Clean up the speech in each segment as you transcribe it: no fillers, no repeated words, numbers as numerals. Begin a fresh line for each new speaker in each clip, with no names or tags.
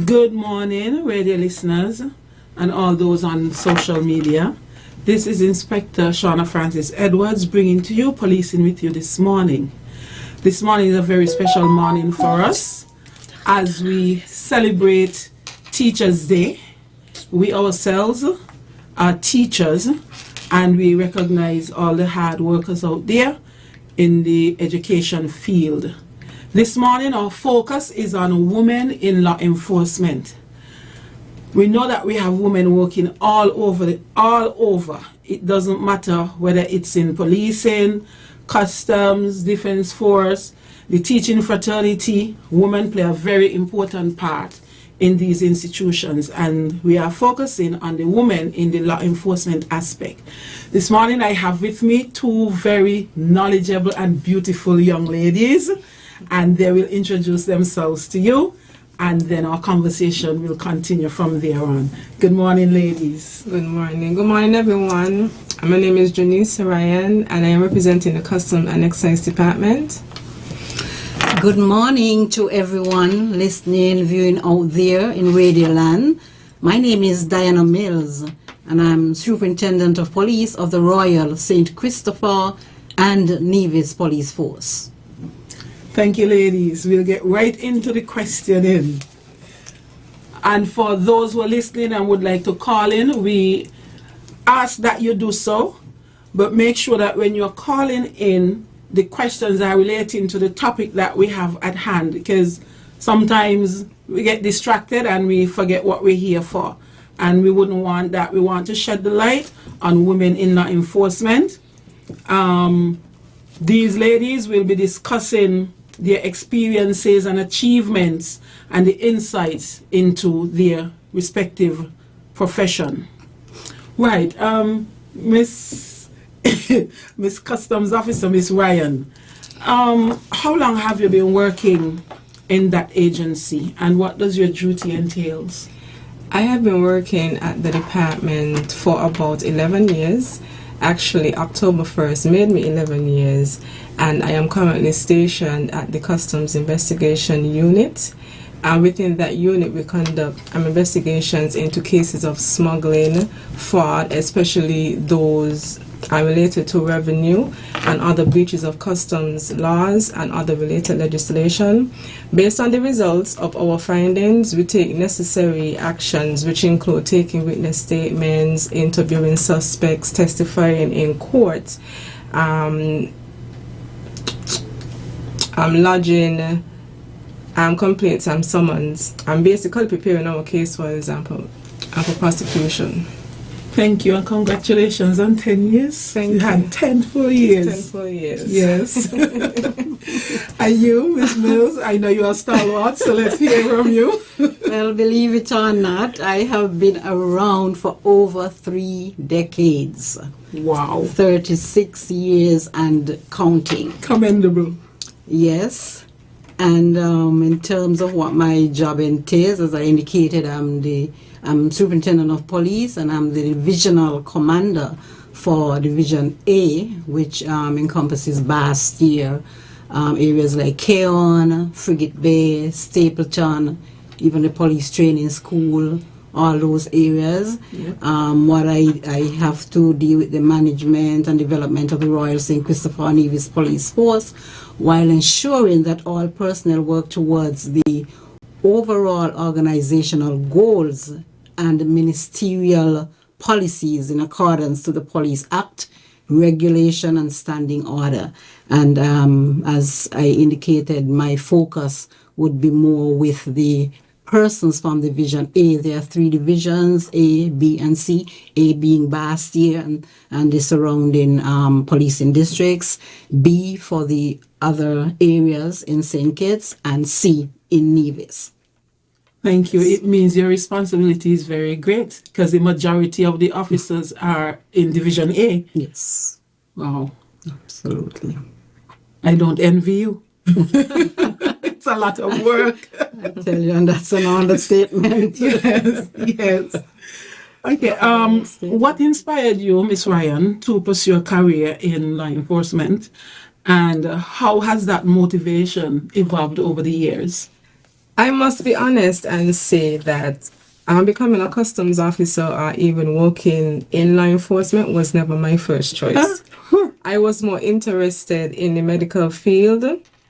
Good morning, radio listeners and all those on social media. This is Inspector Shauna Francis Edwards bringing to you Policing with You this morning. This morning is a very special morning for us as we celebrate Teachers' Day. We ourselves are teachers and we recognize all the hard workers out there in the education field. This morning our focus is on women in law enforcement. We know that we have women working all over. It doesn't matter whether it's in policing, customs, defense force, the teaching fraternity. Women play a very important part in these institutions, and we are focusing on the women in the law enforcement aspect. This morning I have with me two very knowledgeable and beautiful young ladies, and they will introduce themselves to you, and then our conversation will continue from there on. Good morning, ladies.
Good morning. Good morning, everyone. My name is Janice Ryan, and I am representing the Customs and Excise Department.
Good morning to everyone listening, viewing out there in Radio Land. My name is Diana Mills, and I'm Superintendent of Police of the Royal St. Christopher and Nevis Police Force.
Thank you, ladies. We'll get right into the questioning. And for those who are listening and would like to call in, we ask that you do so, but make sure that when you're calling in, the questions are relating to the topic that we have at hand, because sometimes we get distracted and we forget what we're here for. And we wouldn't want that. We want to shed the light on women in law enforcement. These ladies will be discussing their experiences and achievements and the insights into their respective profession. Right, Miss Customs Officer, Miss Ryan, how long have you been working in that agency, and what does your duty entails?
I have been working at the department for about 11 years. Actually, October 1st made me 11 years, and I am currently stationed at the Customs Investigation Unit. And within that unit, we conduct investigations into cases of smuggling, fraud, especially those are related to revenue and other breaches of customs laws and other related legislation. Based on the results of our findings, we take necessary actions, which include taking witness statements, interviewing suspects, testifying in court, lodging complaints and summons, and basically preparing our case, for example, and for prosecution.
Thank you, and congratulations on 10 years.
Thank you.
You had 10 full years.
10 full years.
Yes. And you, Miss Mills, I know you are stalwart, so let's hear from you.
Well, believe it or not, I have been around for over 3 decades.
Wow.
36 years and counting.
Commendable.
Yes. And in terms of what my job entails, as I indicated, I'm Superintendent of Police, and I'm the Divisional Commander for Division A, which encompasses Bastille, areas like Keon, Frigate Bay, Stapleton, even the police training school, all those areas.
Yep.
What I have to deal with the management and development of the Royal St. Christopher and Nevis Police Force, while ensuring that all personnel work towards the overall organizational goals and ministerial policies in accordance to the Police Act, regulation and standing order. And as I indicated, my focus would be more with the persons from Division A. There are 3 divisions, A, B, and C. A being Bastille and the surrounding policing districts, B for the other areas in St. Kitts, and C in Nevis.
Thank you. It means your responsibility is very great, because the majority of the officers are in Division A.
Yes.
Wow.
Absolutely.
I don't envy you. It's a lot of work.
I tell you, and that's an understatement.
Yes, yes. Okay, what inspired you, Miss Ryan, to pursue a career in law enforcement, and how has that motivation evolved over the years?
I must be honest and say that becoming a customs officer or even working in law enforcement was never my first choice. I was more interested in the medical field.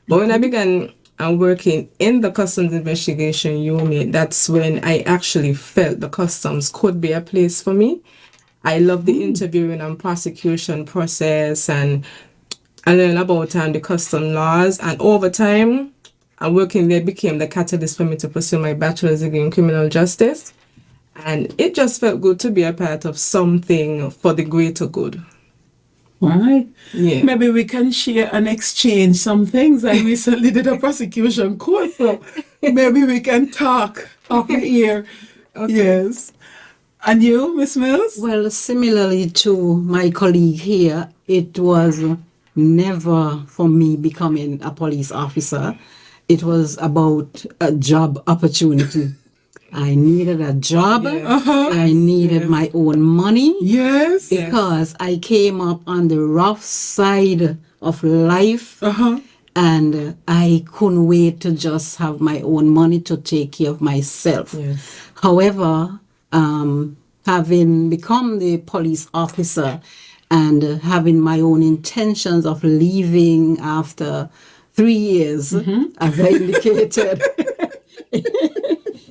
But when I began working in the customs investigation unit, that's when I actually felt the customs could be a place for me. I love the interviewing and prosecution process, and I learned about the custom laws. And over time, working there became the catalyst for me to pursue my bachelor's degree in criminal justice. And it just felt good to be a part of something for the greater good.
Right.
Yeah.
Maybe we can share and exchange some things. I recently did a prosecution course, so maybe we can talk off the ear.
Okay.
Yes. And you, Miss Mills?
Well, similarly to my colleague here, it was never for me becoming a police officer. It was about a job opportunity. I needed a job.
Yeah.
I needed my own money.
Yes.
Yeah.
Because I came up on the rough side of life. And I couldn't wait to just have my own money to take care of myself.
Yes.
However, having become the police officer and having my own intentions of leaving after 3 years, as I indicated,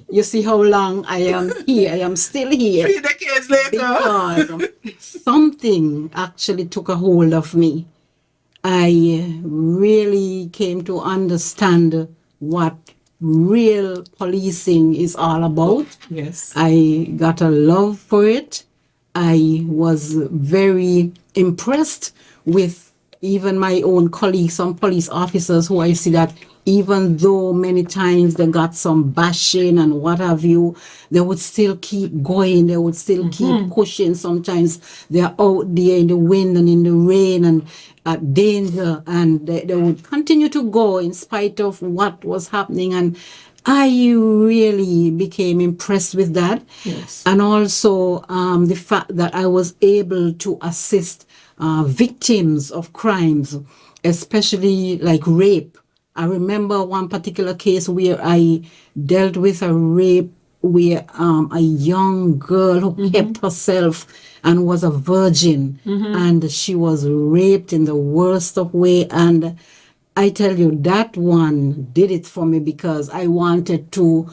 you see how long I am here. I am still here.
3 decades later.
Because something actually took a hold of me. I really came to understand what real policing is all about.
Yes.
I got a love for it. I was very impressed with even my own colleagues, some police officers who I see that even though many times they got some bashing and what have you, they would still keep going. They would still keep pushing. Sometimes they're out there in the wind and in the rain and at danger, and they would continue to go in spite of what was happening. And I really became impressed with that.
Yes.
And also the fact that I was able to assist victims of crimes, especially like rape. I remember one particular case where I dealt with a rape where a young girl who kept herself and was a virgin, and she was raped in the worst of way. And I tell you, that one did it for me because I wanted to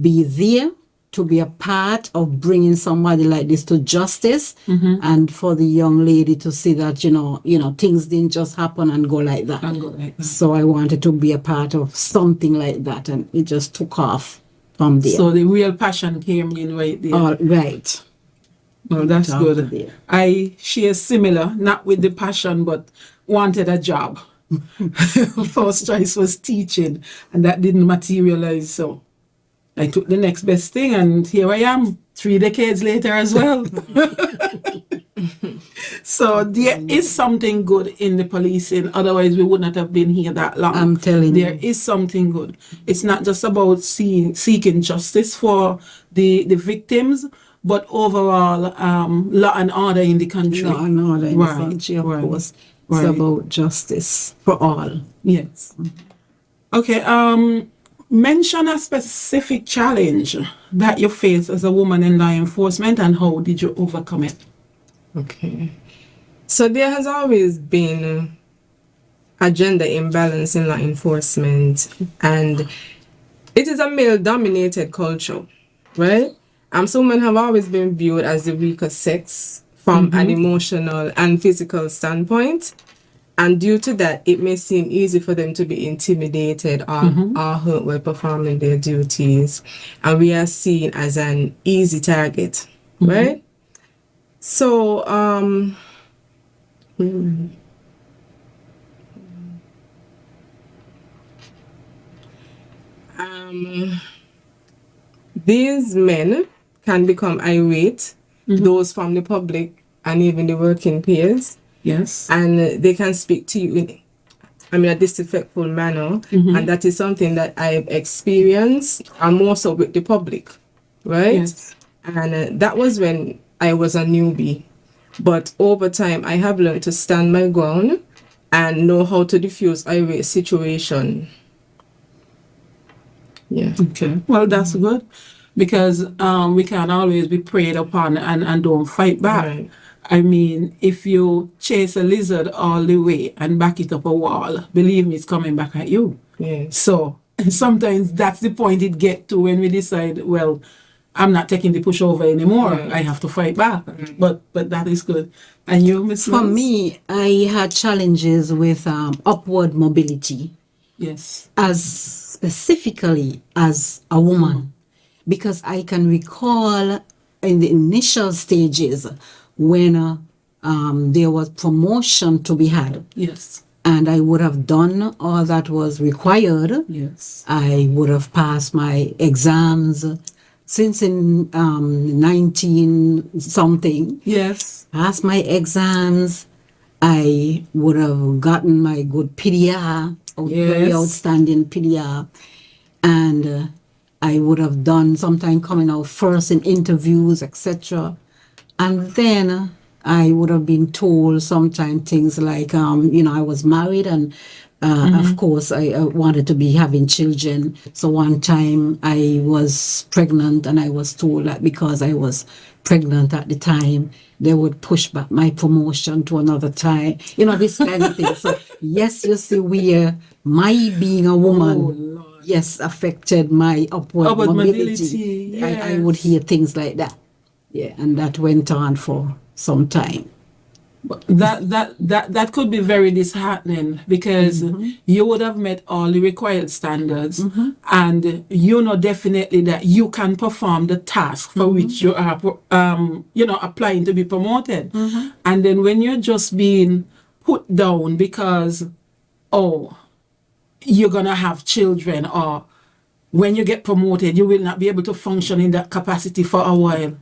be there, to be a part of bringing somebody like this to justice, and for the young lady to see that, you know, things didn't just happen and go like that. So I wanted to be a part of something like that, and it just took off from there.
So the real passion came in right there.
All right.
Well, that's
After
good.
there.
I share similar, not with the passion, but wanted a job. First choice was teaching, and that didn't materialize. So I took the next best thing, and here I am, 3 decades later as well. So there is something good in the policing, otherwise we would not have been here that long.
I'm telling you.
There is something good. It's not just about seeking justice for the victims, but overall law and order in the country.
Law and order in the
Right,
country, of
right,
course.
right.
It's about justice for all.
Yes. Okay, mention a specific challenge that you faced as a woman in law enforcement, and how did you overcome it?
Okay. So there has always been a gender imbalance in law enforcement, and it is a male-dominated culture, right? So women have always been viewed as the weaker sex from an emotional and physical standpoint. And due to that, it may seem easy for them to be intimidated or hurt while performing their duties. And we are seen as an easy target, right? So, these men can become irate, those from the public and even the working peers.
Yes.
And they can speak to you in a disrespectful manner. And that is something that I've experienced, and more so with the public, right?
Yes.
And that was when I was a newbie. But over time, I have learned to stand my ground and know how to diffuse irate situation. Yeah.
Okay. Well, that's good because we can always be preyed upon and don't fight back.
Right.
I mean, if you chase a lizard all the way and back it up a wall, believe me, it's coming back at you.
Yeah.
So sometimes that's the point it get to when we decide, well, I'm not taking the pushover anymore.
Right.
I have to fight back. But that is good. And you, Miss
For
Mills?
me, I had challenges with upward mobility,
Yes.
as specifically as a woman, because I can recall in the initial stages when there was promotion to be had,
Yes.
and I would have done all that was required.
Yes.
I would have passed my exams since in 19 something.
Yes.
Passed my exams. I would have gotten my good PDR, very
Yes.
outstanding PDR, and I would have done sometime coming out first in interviews, etc. And then I would have been told sometime things like, I was married and of course I wanted to be having children. So one time I was pregnant and I was told that because I was pregnant at the time, they would push back my promotion to another time. This kind of thing. So yes, you see where my being a woman,
Oh, Lord.
yes, affected my upward mobility. I would
yes.
hear things like that. Yeah, and that went on for some time.
That could be very disheartening because you would have met all the required standards and you know definitely that you can perform the task for which you are applying to be promoted. And then when you're just being put down because you're gonna have children, or when you get promoted you will not be able to function in that capacity for a while.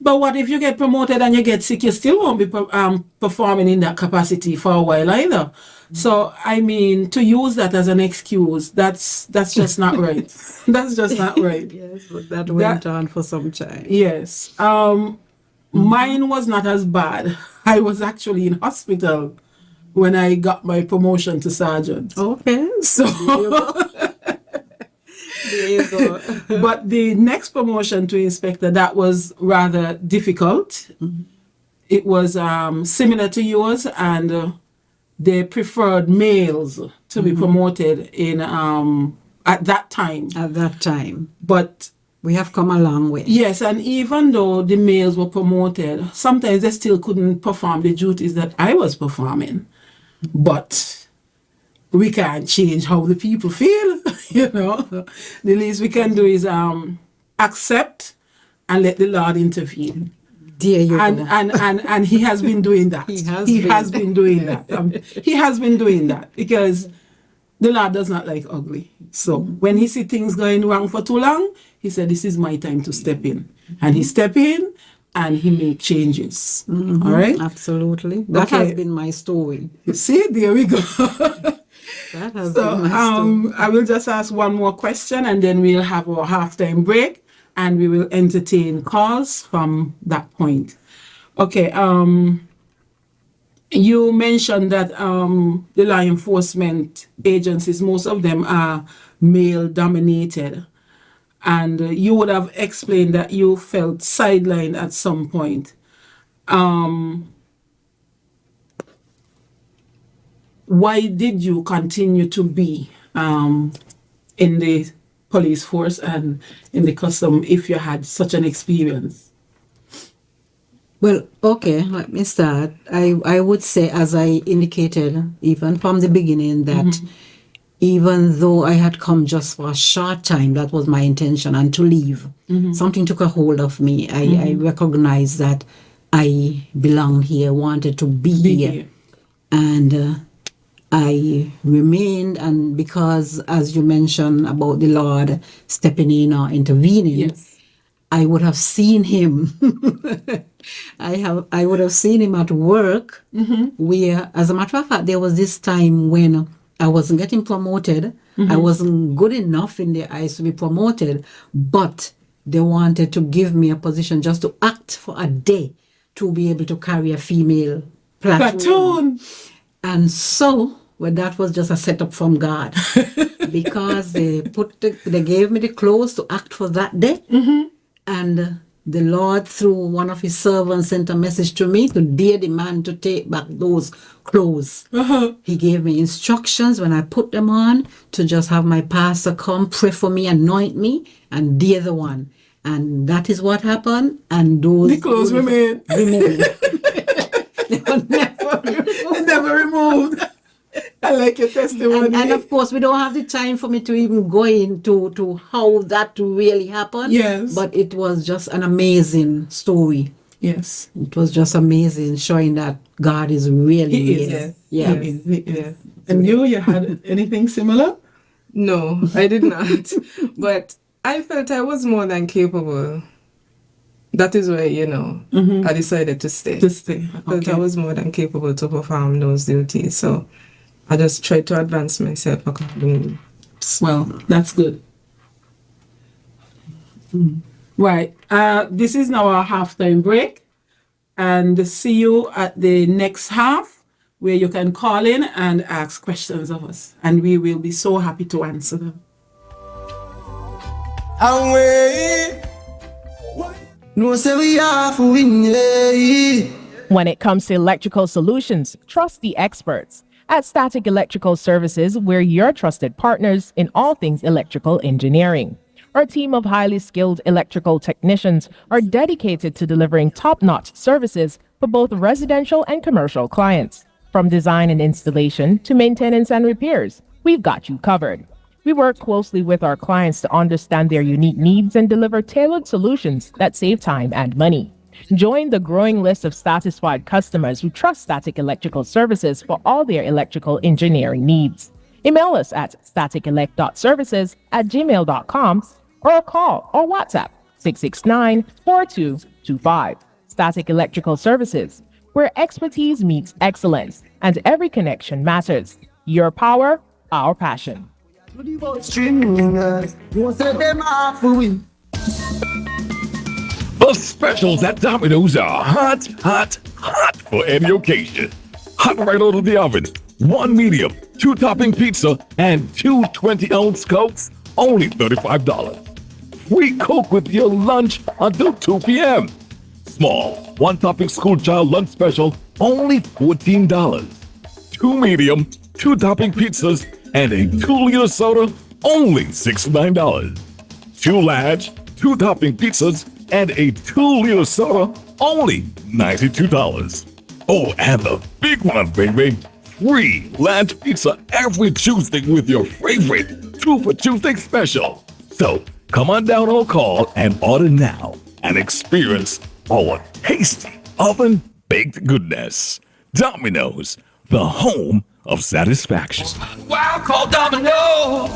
But what if you get promoted and you get sick? You still won't be performing in that capacity for a while either. So, I mean, to use that as an excuse, that's just not right. That's just not right.
Yes, but that went on for some time.
Yes. Mine was not as bad. I was actually in hospital when I got my promotion to sergeant.
Okay.
So,
There you go.
but the next promotion to inspector, that was rather difficult. It was similar to yours, and they preferred males to be promoted in at that time.
At that time.
But
We have come a long way.
yes, and even though the males were promoted, sometimes they still couldn't perform the duties that I was performing. But we can't change how the people feel, The least we can do is accept and let the Lord intervene.
There you
And
go.
and he has been doing that.
He has
been doing that. He has been doing that because the Lord does not like ugly. So when he see things going wrong for too long, he said, "This is my time to step in," and he step in and he make changes. All right.
Absolutely. That
Okay.
has been my story.
You see, there we go.
That has
So
been my story.
I will just ask one more question and then we'll have our halftime break and we will entertain calls from that point. Okay, you mentioned that the law enforcement agencies, most of them are male dominated, and you would have explained that you felt sidelined at some point. Why did you continue to be in the police force and in the custom if you had such an experience?
Well, okay, let me start. I would say, as I indicated, even from the beginning, that even though I had come just for a short time, that was my intention, and to leave, something took a hold of me. I recognized that I belonged here, wanted to be here. And I remained, and because, as you mentioned about the Lord stepping in or intervening,
Yes.
I would have seen him. I would have seen him at work, where, as a matter of fact, there was this time when I wasn't getting promoted. I wasn't good enough in their eyes to be promoted, but they wanted to give me a position just to act for a day to be able to carry a female platoon.
Platoon.
And so Well, that was just a setup from God because they gave me the clothes to act for that day, and the Lord, through one of His servants, sent a message to me to dare the man to take back those clothes. He gave me instructions when I put them on to just have my pastor come pray for me, anoint me, and dare the one. And that is what happened. And the
clothes remain.
They were
never removed. I like your testimony.
And of course, we don't have the time for me to even go into how that really happened.
Yes.
But it was just an amazing story.
Yes.
It was just amazing, showing that God is really
He is.
real.
Yeah. He is. And you had anything similar?
No, I did not. But I felt I was more than capable. That is why, I decided to stay. I felt I was more than capable to perform those duties. So I just tried to advance myself accordingly.
Well, that's good. Right. This is now our halftime break. And see you at the next half, where you can call in and ask questions of us. And we will be so happy to answer them.
When it comes to electrical solutions, trust the experts. At Static Electrical Services, we're your trusted partners in all things electrical engineering. Our team of highly skilled electrical technicians are dedicated to delivering top-notch services for both residential and commercial clients. From design and installation to maintenance and repairs, we've got you covered. We work closely with our clients to understand their unique needs and deliver tailored solutions that save time and money. Join the growing list of satisfied customers who trust Static Electrical Services for all their electrical engineering needs. Email us at staticelectservices@gmail.com or call or WhatsApp 669-4225. Static Electrical Services, where expertise meets excellence and every connection matters. Your power, our passion.
The specials at Domino's are hot, hot, hot for any occasion. Hot right out of the oven. 1 medium, 2 topping pizza, and 2 20-ounce Cokes, only $35. Free Coke with your lunch until 2 p.m. Small, 1 topping school child lunch special, only $14. 2 medium, 2 topping pizzas, and a 2-liter soda, only $69. 2 large, 2 topping pizzas, and a 2-liter soda, only $92. Oh, and the big one, baby. Free large pizza every Tuesday with your favorite 2 for Tuesday special. So come on down or call and order now and experience our tasty oven-baked goodness. Domino's, the home of satisfaction.
Wow, call Domino's!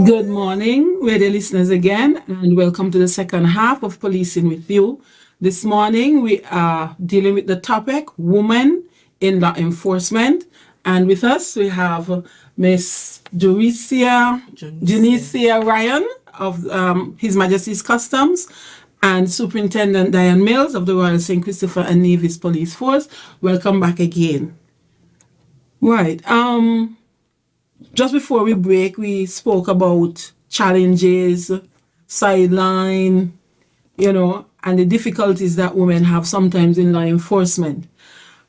Good morning, radio listeners again, and welcome to the second half of Policing with You. This morning we are dealing with the topic, Women in Law Enforcement. And with us we have Miss Janicia Ryan of His Majesty's Customs and Superintendent Diane Mills of the Royal St. Christopher and Nevis Police Force. Welcome back again. Right. Just before we break, we spoke about challenges, sideline, and the difficulties that women have sometimes in law enforcement.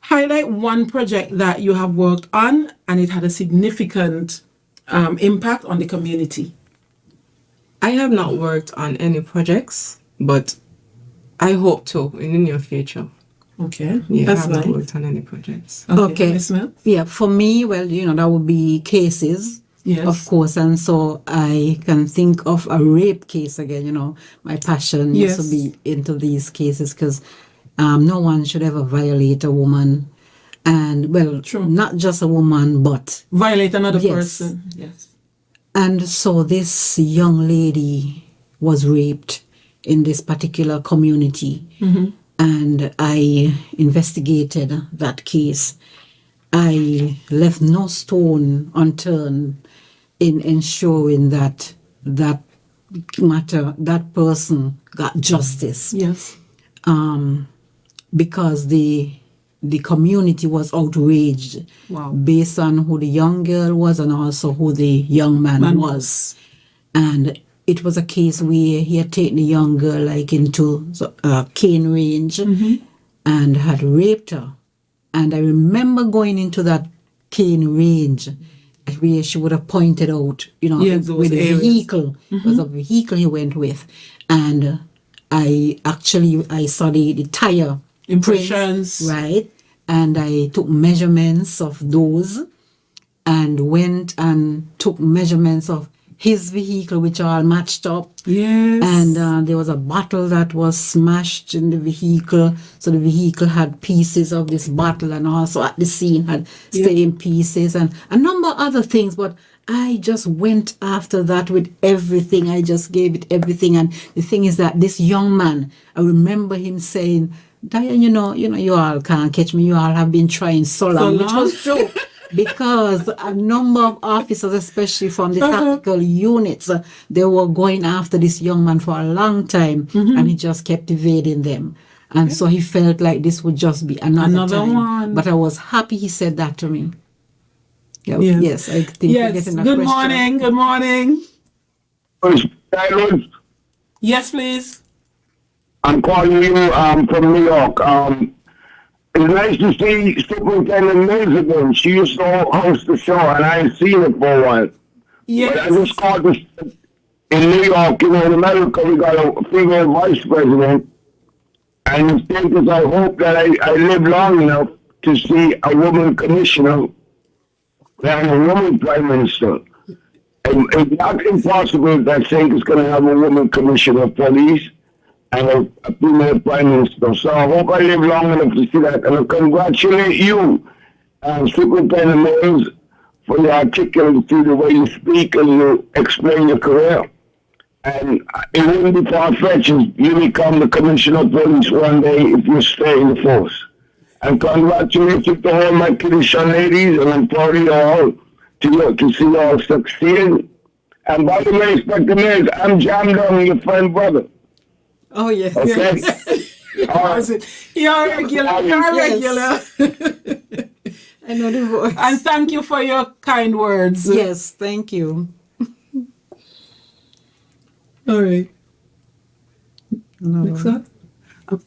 Highlight one project that you have worked on and it had a significant impact on the community.
I have not worked on any projects, but I hope to in the near future.
Okay,
Yeah,
that's
I have
nice.
not worked on any projects.
Okay. Ms. Mills?
Yeah, for me, well, that would be cases,
Yes.
of course. And so I can think of a rape case again, my passion
Yes.
is to be into these cases because no one should ever violate a woman. And, well,
True.
not just a woman, but...
Violate another
Yes.
person. Yes.
And so this young lady was raped in this particular community.
Mm-hmm.
And I investigated that case. I left no stone unturned in ensuring that that matter that person got justice.
Yes.
Because the community was outraged
Wow.
based on who the young girl was and also who the young man was. And it was a case where he had taken the young girl like into cane range and had raped her. And I remember going into that cane range where she would have pointed out, with the vehicle. It was a vehicle he went with. And I saw the tire
impressions,
right? And I took measurements of those and went and took measurements of his vehicle, which all matched up.
Yes.
And there was a bottle that was smashed in the vehicle. So the vehicle had pieces of this bottle, and also at the scene had same pieces and a number of other things. But I just went after that with everything. I just gave it everything. And the thing is that this young man, I remember him saying, Diane, you all can't catch me. You all have been trying so long, which was true. Because a number of officers, especially from the tactical units, they were going after this young man for a long time, and he just kept evading them. And so he felt like this would just be another time.
one.
But I was happy he said that to me. Yeah,
Yes.
yes, I think we're getting a
Good
question.
morning. Good morning.
Silence.
Yes, please.
I'm calling you from New York. It's nice to see Superintendent Mills again. She used to host the show, and I ain't seen it for a while.
Yes.
But I just called this in New York. In America, we got a female vice president. And the thing is, I hope that I live long enough to see a woman commissioner and a woman prime minister. And it's not impossible that St. is going to have a woman commissioner of police and a female prime minister. So I hope I live long enough to see that. And I congratulate you, Superintendent Mills, for your articulacy, the way you speak and you explain your career. And it wouldn't be far-fetched if you become the commissioner of police one day if you stay in the force. And congratulations to all my Christian ladies, and I'm proud of you all to see you all succeed. And by the way, Inspector Mills, I'm Jam Down, your friend brother.
Oh, yes.
Okay? All right.
You're regular. You're
Yes.
regular.
I know the voice.
And thank you for your kind words.
Yes, thank you.
All right.
No.
Next one.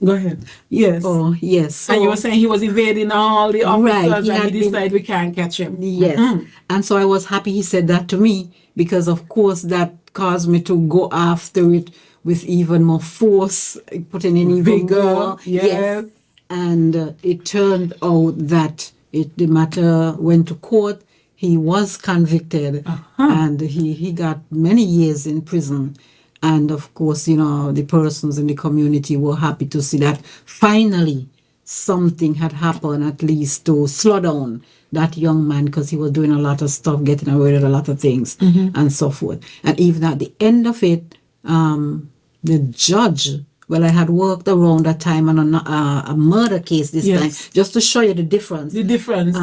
Go ahead. Yes.
Oh, yes. So,
And you were saying he was evading all the officers,
Right, he
and
had
he decided we can't catch him.
yes. And so I was happy he said that to me, because of course that caused me to go after it with even more force, putting in even
Vigor,
more.
yes.
And it turned out that the matter went to court. He was convicted, and he got many years in prison. And of course, the persons in the community were happy to see that finally something had happened, at least to slow down that young man, because he was doing a lot of stuff, getting away with a lot of things, and so forth. And even at the end of it, the judge, well, I had worked around that time on a murder case this time, just to show you the difference.
The difference.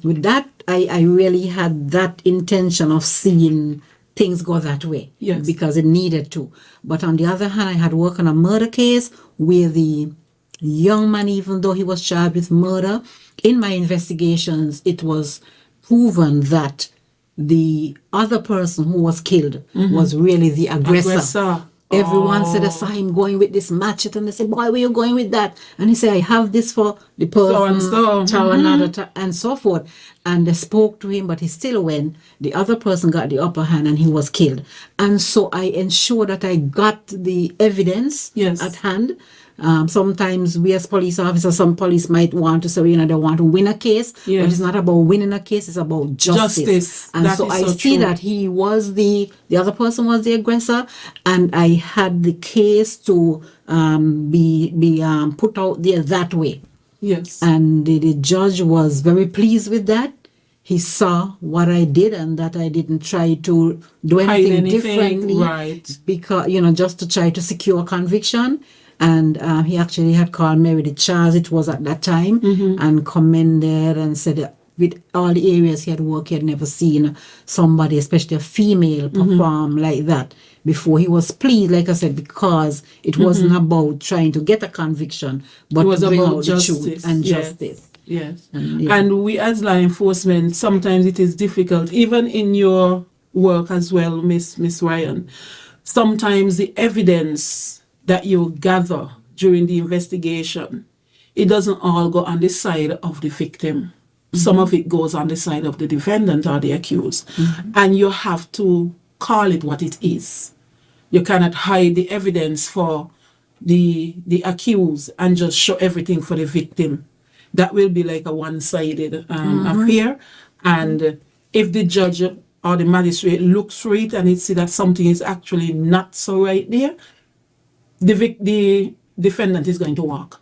With that, I really had that intention of seeing things go that way,
Yes.
because it needed to. But on the other hand, I had worked on a murder case where the young man, even though he was charged with murder, in my investigations, it was proven that the other person who was killed was really the aggressor. Everyone said I saw him going with this machete, and they said, "Why were you going with that?" And he said, "I have this for the person,
So.
another, and so forth." And they spoke to him, but he still went. The other person got the upper hand, and he was killed. And so I ensured that I got the evidence at hand. Sometimes we as police officers, some police might want to say, they want to win a case, but it's not about winning a case, it's about justice. And
that
so I
so
see
true.
that he was the other person was the aggressor, and I had the case to be put out there that way.
Yes.
And the judge was very pleased with that. He saw what I did, and that I didn't try to do anything differently,
right?
Because just to try to secure conviction. And he actually had called me with the charge it was at that time, and commended and said with all the areas he had worked, he had never seen somebody, especially a female, perform like that before. He was pleased, like I said, because it wasn't about trying to get a conviction, but
It was
to bring
about
out the
justice
truth and
yes.
justice.
Yes.
And,
And we as law enforcement, sometimes it is difficult, even in your work as well, Miss Ryan. Sometimes the evidence that you gather during the investigation, it doesn't all go on the side of the victim. Some of it goes on the side of the defendant or the accused. And you have to call it what it is. You cannot hide the evidence for the accused and just show everything for the victim. That will be like a one-sided affair. And if the judge or the magistrate looks through it and it see that something is actually not so right there, the defendant is going to walk.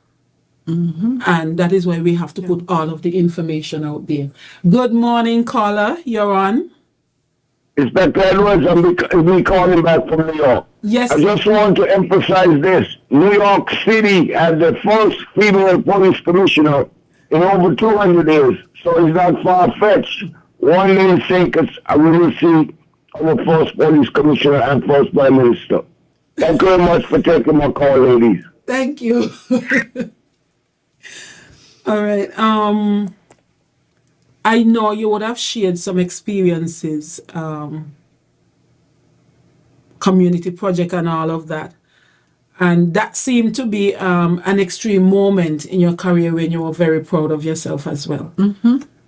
And that is why we have to put all of the information out there. Good morning, caller. You're on.
Inspector Edwards, I'm me calling back from New York.
Yes.
I just want to emphasize this. New York City had the first female police commissioner in over 200 years. So it's not far-fetched. One day think we will see our first police commissioner and first prime minister. Thank you very much for taking my call, ladies.
Thank you. All right. I know you would have shared some experiences, community project and all of that. And that seemed to be an extreme moment in your career when you were very proud of yourself as well.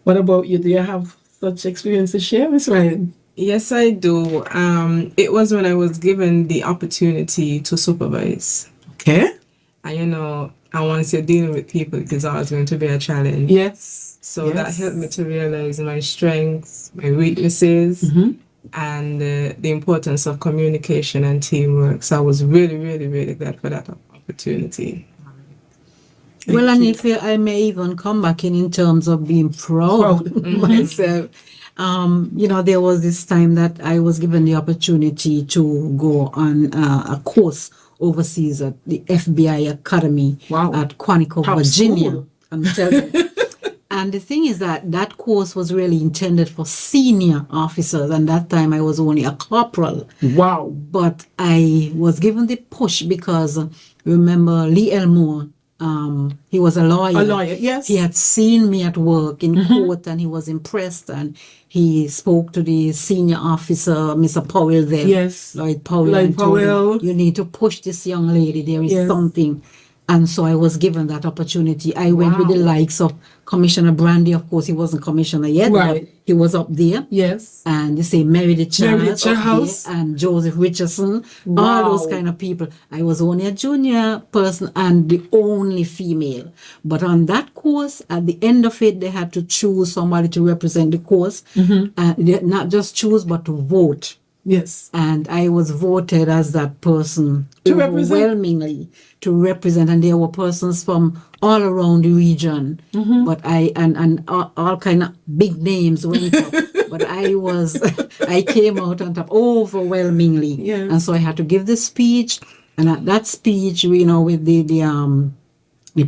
What about you? Do you have such experience to share, Ms. Ryan?
Yes, I do. It was when I was given the opportunity to supervise.
Okay.
And once you're dealing with people, it is always going to be a challenge.
Yes.
So that helped me to realize my strengths, my weaknesses, and the importance of communication and teamwork. So I was really, really, really glad for that opportunity.
Well, and if I may even come back in terms of being proud of myself, there was this time that I was given the opportunity to go on a course overseas at the FBI Academy at Quantico, Virginia.
School.
I'm telling you. And the thing is that course was really intended for senior officers, and that time I was only a corporal.
Wow.
But I was given the push because, remember, Lee Elmore, he was a lawyer.
A lawyer, yes.
He had seen me at work in court and he was impressed, and he spoke to the senior officer, Mr. Powell then.
Yes.
Lloyd Powell.
Lloyd Powell.
You need to push this young lady. There is something. And so I was given that opportunity. I went with the likes of Commissioner Brandy. Of course, he wasn't commissioner yet, but he was up there.
Yes.
And they say Meredith
Charles
and Joseph Richardson, all those kind of people. I was only a junior person and the only female. But on that course, at the end of it, they had to choose somebody to represent the course. Not just choose, but to vote.
Yes.
And I was voted as that person
To
overwhelmingly to represent, and there were persons from all around the region. But and all kind of big names went up. But I came out on top overwhelmingly.
Yes.
And so I had to give the speech, and at that speech, with the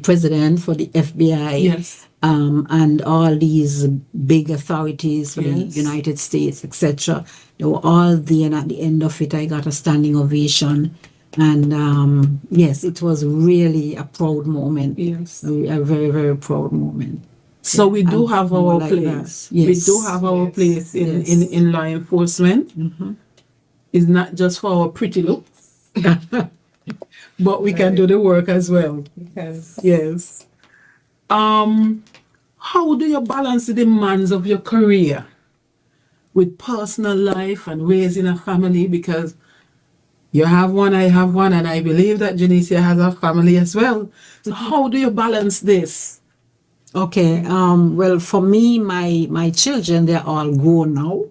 president for the FBI.
Yes.
And all these big authorities for the United States, etc. They were all there, and at the end of it, I got a standing ovation. And yes, it was really a proud moment.
Yes.
A very, very proud moment.
So we do have our place.
Yes.
We do have our place in law enforcement. It's not just for our pretty looks, but we can do the work as well. Yes. How do you balance the demands of your career with personal life and raising a family? Because you have one, I have one, and I believe that Janicia has a family as well. So how do you balance this?
Okay. Well, for me, my children, they're all grown now.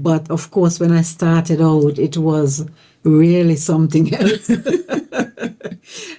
But of course, when I started out, it was really something else.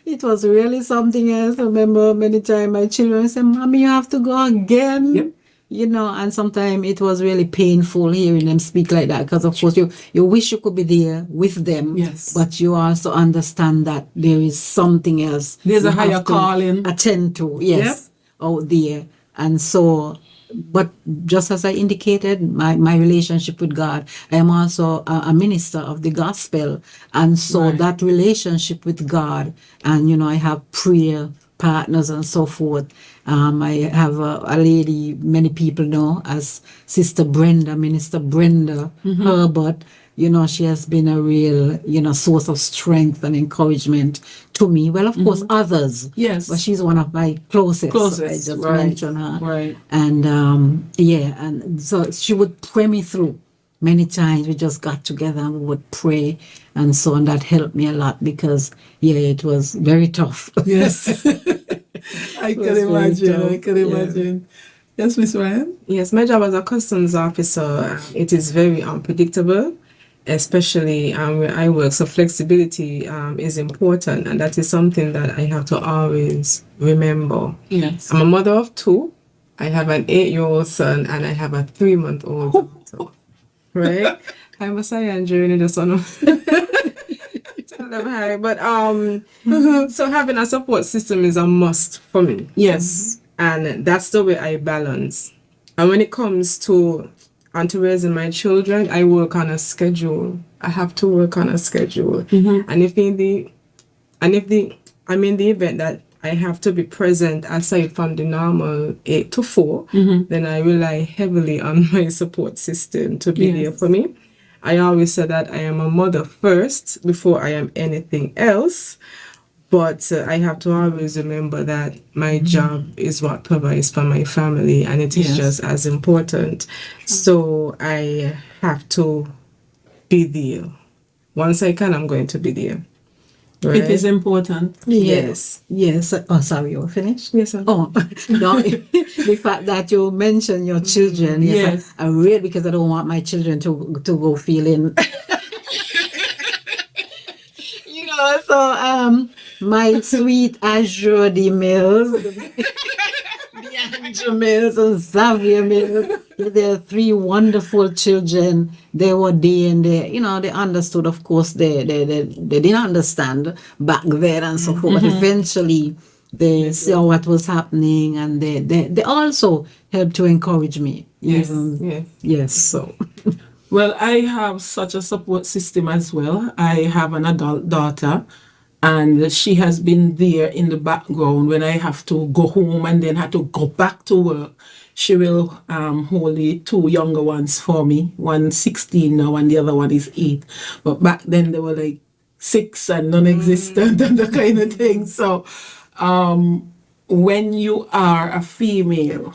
It was really something else. I remember many times my children said, "Mommy, you have to go again." Yep. And sometimes it was really painful hearing them speak like that, because of course you wish you could be there with them.
Yes.
But you also understand that there is something else.
There's a
you
higher
have to
calling.
attend to, yes, out there. And so but just as I indicated, my relationship with God, I am also a minister of the gospel. And so
Right.
that relationship with God, and, I have prayer partners and so forth. I have a lady many people know as Sister Brenda, Minister Brenda Herbert. She has been a real, source of strength and encouragement to me. Well, of course, others.
Yes.
But she's one of my closest.
Closest,
I just
right,
mentioned her.
right.
And and so she would pray me through. Many times we just got together and we would pray and so on. That helped me a lot because, it was very tough.
Yes. I can
very
imagine. I
tough,
can imagine. Yes, Miss Ryan?
Yes, my job as a customs officer, it is very unpredictable, especially where I work. So flexibility is important, and that is something that I have to always remember.
Yes.
I'm a mother of two. I have an 8-year-old son, and I have a 3-month-old daughter. Right? I'm a Saiyan journey, just want to tell them hi. But so having a support system is a must for me.
Yes.
And that's the way I balance. And when it comes to raising my children, I work on a schedule. I have to work on a schedule. And if I'm in the event that I have to be present aside from the normal 8 to 4, then I rely heavily on my support system to be there for me. I always say that I am a mother first before I am anything else. But I have to always remember that my job is what provides for my family, and it is just as important. So I have to be there. Once I can, I'm going to be there. Right?
It is important.
Yes.
Yes. Oh, sorry, you were finished?
Yes, sir.
Oh, no, the fact that you mentioned your children.
Yes.
I read because I don't want my children to go feeling. So my sweet Azure Mills, the Andrew Mills and Xavier Mills, they're 3 wonderful children. They were there and they understood, of course, they didn't understand back then and so forth, but eventually they saw what was happening and they also helped to encourage me.
Yes.
Yes, so.
Well, I have such a support system as well. I have an adult daughter, and she has been there in the background when I have to go home and then have to go back to work. She will hold the 2 younger ones for me. One's 16 now and the other one is 8. But back then they were like 6 and non-existent and the kind of thing. So when you are a female,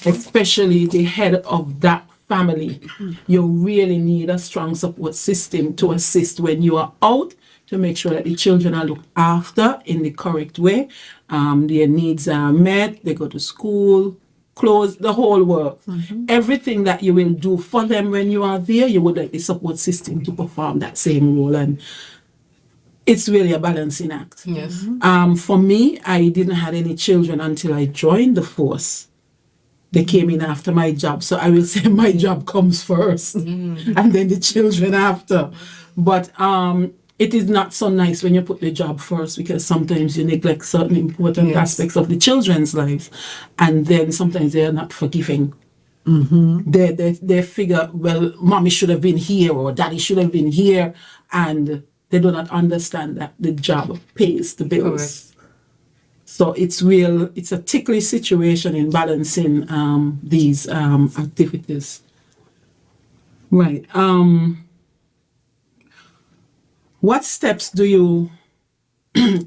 especially the head of that family, you really need a strong support system to assist when you are out, to make sure that the children are looked after in the correct way. Their needs are met, they go to school, clothes, the whole work. Everything that you will do for them when you are there, you would like the support system to perform that same role. And it's really a balancing act.
Yes.
For me, I didn't have any children until I joined the force. They came in after my job. So I will say my job comes first and then the children after. But it is not so nice when you put the job first, because sometimes you neglect certain important aspects of the children's lives. And then sometimes they are not forgiving. They figure, well, mommy should have been here or daddy should have been here. And they do not understand that the job pays the bills.
Correct.
So it's a ticklish situation in balancing these activities. Right. What steps do you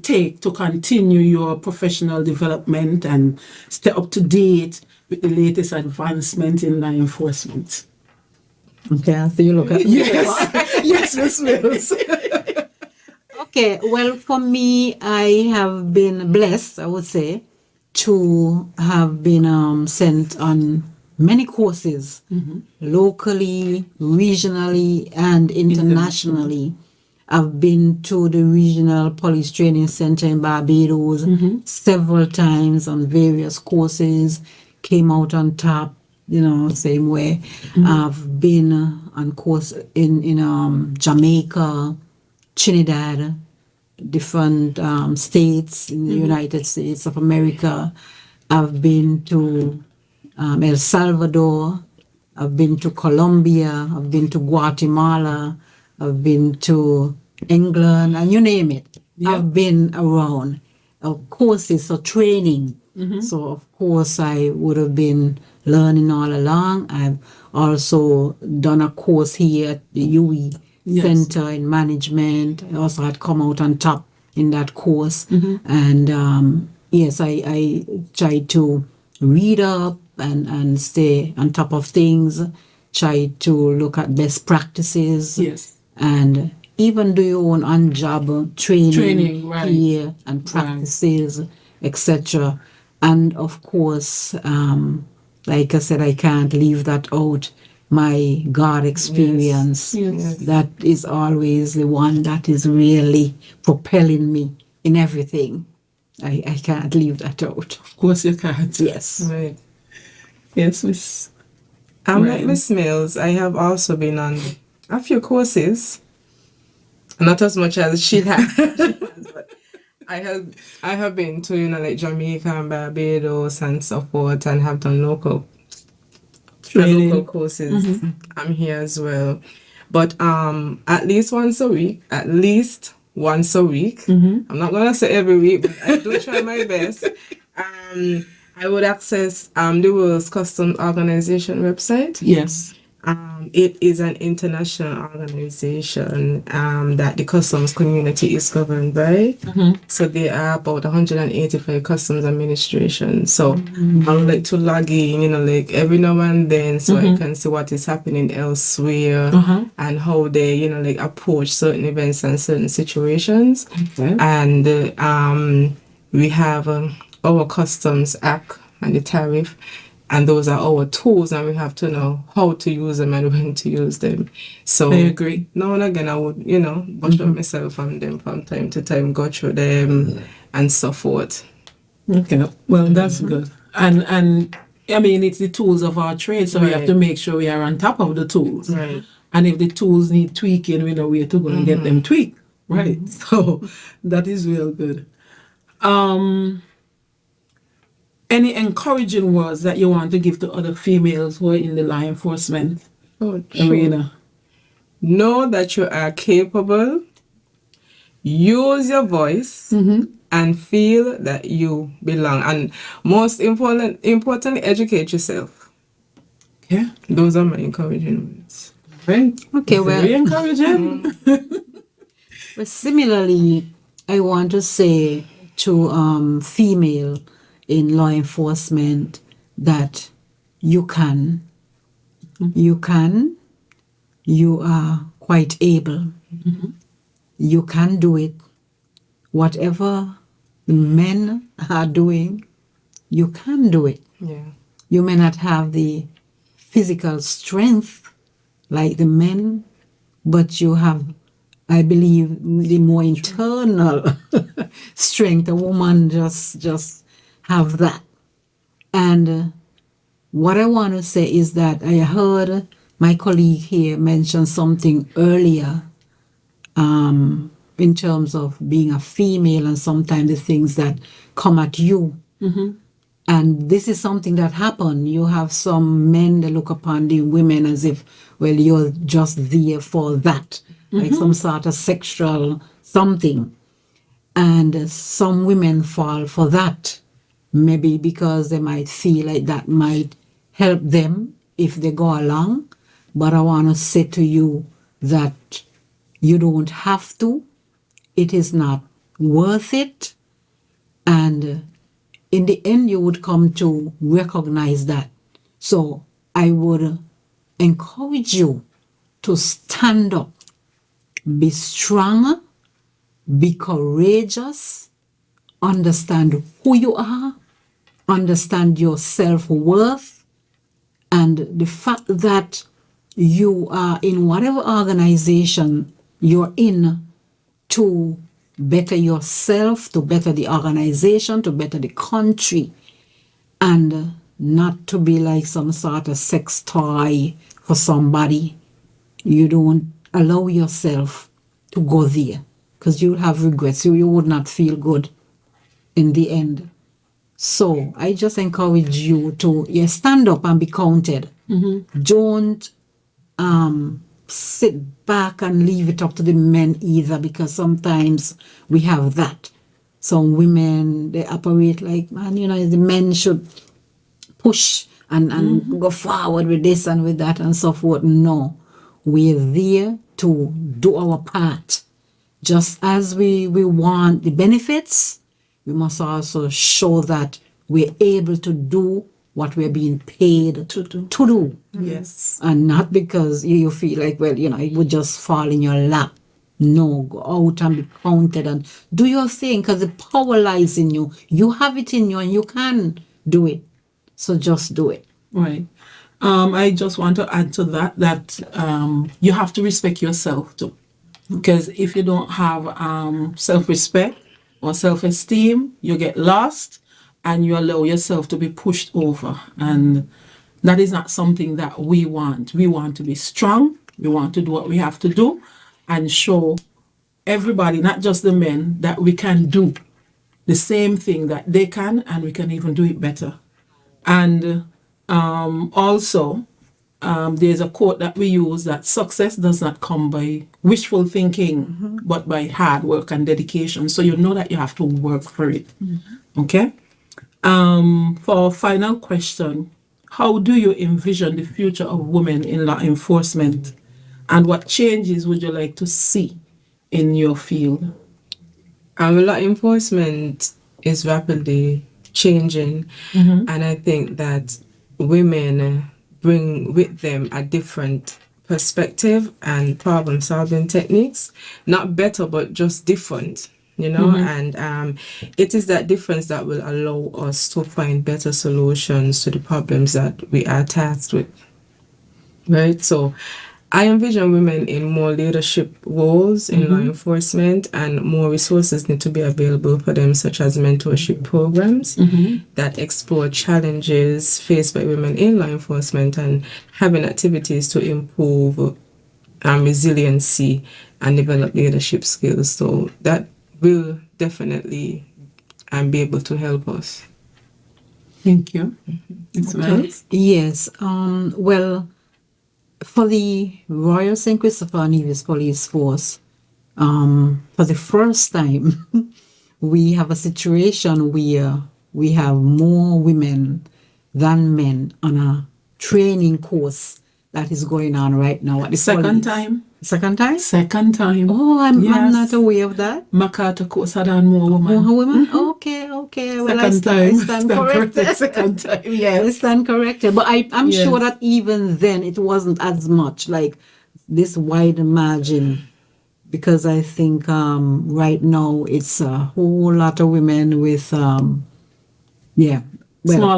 take to continue your professional development and stay up to date with the latest advancement in law enforcement?
Okay, so you look at me.
Yes, yes, Miss Mills.
Okay, well, for me, I have been blessed, I would say, to have been sent on many courses, locally, regionally, and internationally. I've been to the Regional Police Training Center in Barbados several times on various courses, came out on top, same way. I've been on course in Jamaica, Trinidad, different states in the United States of America. I've been to El Salvador, I've been to Colombia, I've been to Guatemala, I've been to England, and you name it.
Yeah.
I've been around. Courses or training. So, of course, I would have been learning all along. I've also done a course here at the UE Center in Management. I also had come out on top in that course. And yes, I tried to read up and stay on top of things, try to look at best practices.
Yes.
And even do your own on-job training
right.
here and practices, etc. And of course, like I said, I can't leave that out. My God experience,
Yes.
that is always the one that is really propelling me in everything. I can't leave that out.
Of course you can't.
Yes.
Right.
Yes, Miss.
I'm
Right.
like Miss Mills. I have also been on a few courses, not as much as she has, but I have been to like Jamaica and Barbados and so forth, and have done local
Training.
courses. I'm here as well, but at least once a week. I'm not gonna say every week, but I do try my best. I would access the World's Customs Organization website.
Yes.
It is an international organization that the customs community is governed by. So there are about 185 customs administrations. So I would like to log in, like every now and then, so I can see what is happening elsewhere and how they, like approach certain events and certain situations.
Okay.
And we have our Customs Act and the tariff. And those are our tools, and we have to know how to use them and when to use them. So
I agree.
now and again, I would, brush up myself on them from time to time, go through them and so forth.
Okay. Well, that's good. And I mean, it's the tools of our trade, so we have
Right.
to make sure we are on top of the tools.
Right.
And if the tools need tweaking, we know where to go and get them tweaked. Right. So that is real good. Any encouraging words that you want to give to other females who are in the law enforcement arena?
Know that you are capable. Use your voice and feel that you belong. And most importantly, educate yourself.
Yeah.
Those are my encouraging words.
Right.
Okay,
Very
well,
encouraging.
but similarly, I want to say to female in law enforcement that you are quite able. You can do it. Whatever the men are doing, you can do it.
Yeah.
You may not have the physical strength like the men, but you have, I believe, the more internal strength. A woman just have that. And what I want to say is that I heard my colleague here mention something earlier in terms of being a female and sometimes the things that come at you. And this is something that happened. You have some men that look upon the women as if, well, you're just there for that, like some sort of sexual something. And some women fall for that, maybe because they might feel like that might help them if they go along. But I want to say to you that you don't have to. It is not worth it. And in the end, you would come to recognize that. So I would encourage you to stand up, be strong, be courageous, understand who you are, understand your self-worth, and the fact that you are in whatever organization you're in to better yourself, to better the organization, to better the country, and not to be like some sort of sex toy for somebody. You don't allow yourself to go there because you'll have regrets. You would not feel good in the end. So I just encourage you to stand up and be counted. Don't sit back and leave it up to the men either, because sometimes we have that. Some women, they operate like, man, the men should push and go forward with this and with that and so forth. No, we're there to do our part. Just as we want the benefits, we must also show that we're able to do what we're being paid to do.
Yes.
And not because you feel like, well, it would just fall in your lap. No, go out and be counted and do your thing, because the power lies in you. You have it in you and you can do it. So just do it.
Right. I just want to add to that you have to respect yourself too. Because if you don't have self-respect or self-esteem, you get lost and you allow yourself to be pushed over. And that is not something that we want. We want to be strong. We want to do what we have to do and show everybody, not just the men, that we can do the same thing that they can, and we can even do it better. And also, there's a quote that we use, that success does not come by wishful thinking, but by hard work and dedication. So you know that you have to work for it. Okay? For our final question, how do you envision the future of women in law enforcement? And what changes would you like to see in your field?
Law enforcement is rapidly changing, and I think that women bring with them a different perspective and problem solving techniques. Not better, but just different, and it is that difference that will allow us to find better solutions to the problems that we are tasked with. Right? So I envision women in more leadership roles in law enforcement, and more resources need to be available for them, such as mentorship programs that explore challenges faced by women in law enforcement, and having activities to improve resiliency and develop leadership skills. So that will definitely be able to help us.
Thank you. Ismael?
Yes. Well, for the Royal St. Christopher Nevis Police Force, for the first time, we have a situation where we have more women than men on a training course that is going on right now at the
Second
police.
time.
Second time?
Second time.
Oh, I'm
Yes.
not aware of that.
MacArthur course had on more women.
More women? Okay. Well, I stand corrected.
Second time,
I
yes.
stand corrected. But I'm
Yes.
sure that even then it wasn't as much, like this wide margin, because I think right now it's a whole lot of women with
Small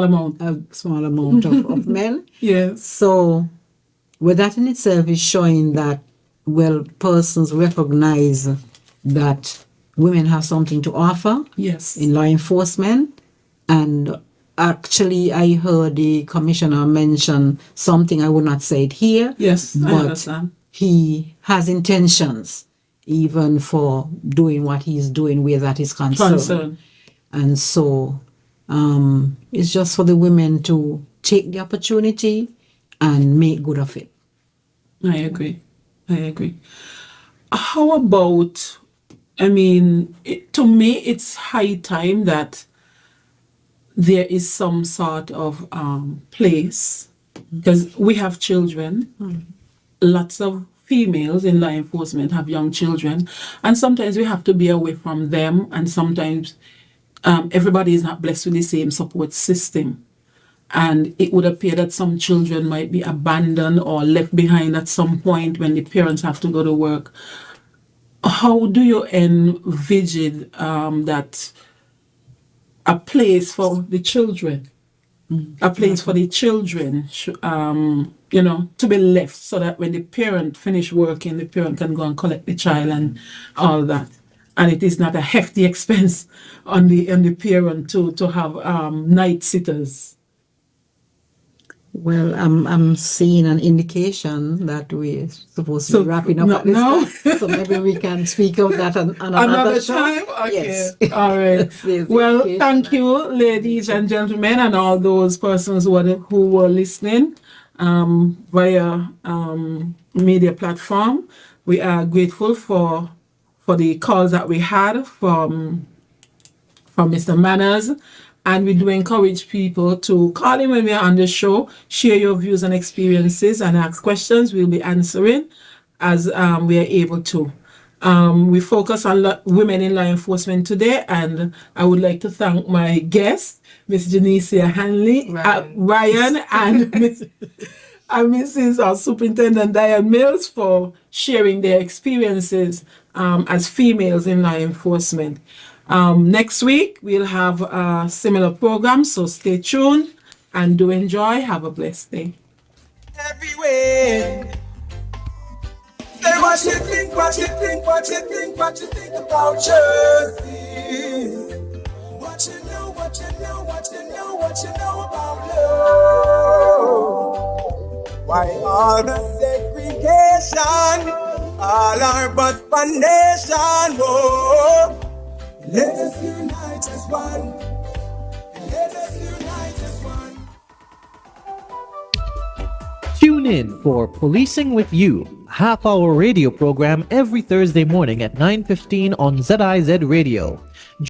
amount.
a small amount of men.
Yes.
So, well, that in itself is showing that, well, persons recognize that women have something to offer
Yes.
in law enforcement. And actually, I heard the commissioner mention something, I would not say it here.
Yes, I
but
understand.
he has intentions even for doing what he's doing where that is concerned.
Concern.
And so it's just for the women to take the opportunity and make good of it.
I agree. How about, to me, it's high time that there is some sort of place, because we have children. Lots of females in law enforcement have young children, and sometimes we have to be away from them, and sometimes everybody is not blessed with the same support system. And it would appear that some children might be abandoned or left behind at some point when the parents have to go to work. How do you envision that a place for the children, to be left, so that when the parent finish working, the parent can go and collect the child and all that, and it is not a hefty expense on the parent to have night sitters?
Well, I'm seeing an indication that we're supposed to
So,
be wrapping up
no-
at this
no?
time. So maybe we can speak of that on another show.
time? Okay.
Yes.
All right.
There's
Well,
indication.
thank you, ladies and gentlemen, and all those persons who were listening via media platform. We are grateful for the calls that we had from Mr. Manners. And we do encourage people to call in when we are on the show, share your views and experiences, and ask questions. We'll be answering as we are able to. We focus on women in law enforcement today, and I would like to thank my guests, Miss Janicia Hanley, Ryan and Mrs. Superintendent Diane Mills for sharing their experiences as females in law enforcement. Next week, we'll have a similar program, so stay tuned and do enjoy. Have a blessed day.
Everywhere. Say what you think, what you think, what you think, what you think about Jersey. What you know, what you know, what you know, what you know about love. Why all the segregation, all our but one nation, whoa. Let us unite as one. Let us unite as one.
Tune in for Policing with You, half-hour radio program every Thursday morning at 9:15 on ZIZ Radio.